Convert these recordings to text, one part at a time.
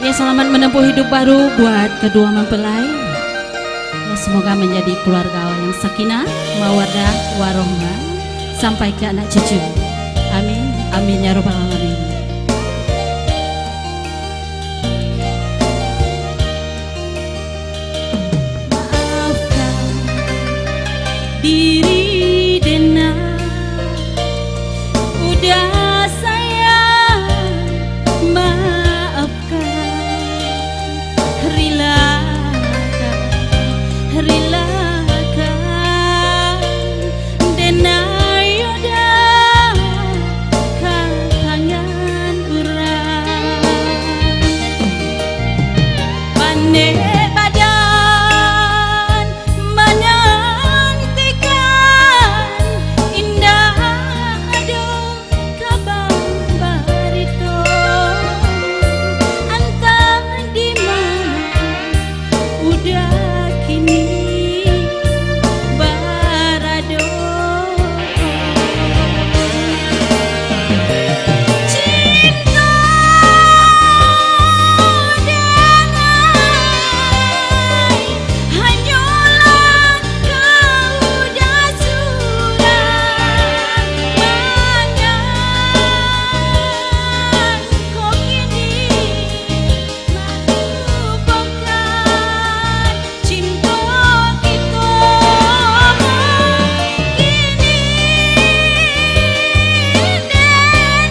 Ya, selamat menempuh hidup baru buat kedua mempelai. Ya, semoga menjadi keluarga yang sakinah, mawaddah, warohmah sampai ke anak cucu. Amin, amin ya robbal alamin. Maafkan diri denang, udah sayang, maafkan, relakan denang yoda katangan urang pane badan menantikan indah aduh kabang barito antang di mana udah kini barado cinta dengai hanyalah kau dah surat mangan kau kini melupakan cinta kita kini denai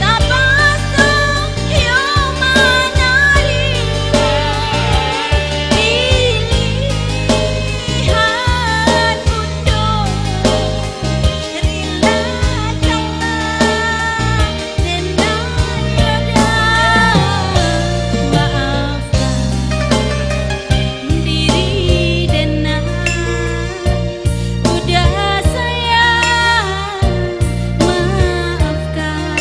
tak pasang yang menerima pilihan undur relakanlah denai yoda maafkan diri denai udah sayang maafkan.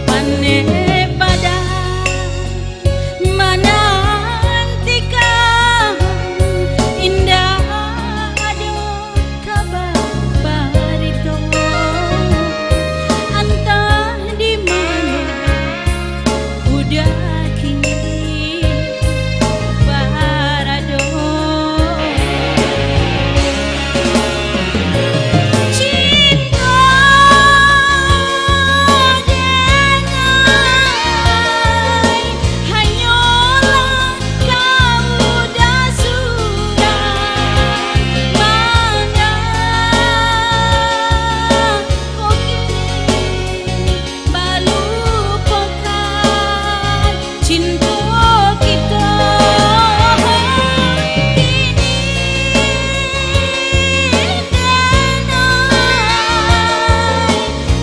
Pane badan menantikan indah aduh kabar barito entah di mana udah kini barado cinta dengai hanyalah kau dah surat mangan kau kini melupakan cinta kita kini denai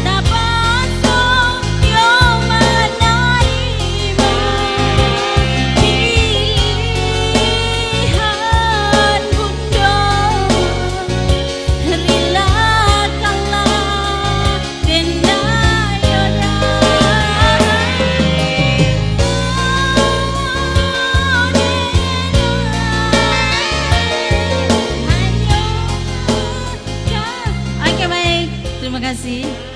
tak pasang yang menerima pilihan bunda relakanlah denai yoda Oke, baik, terima kasih.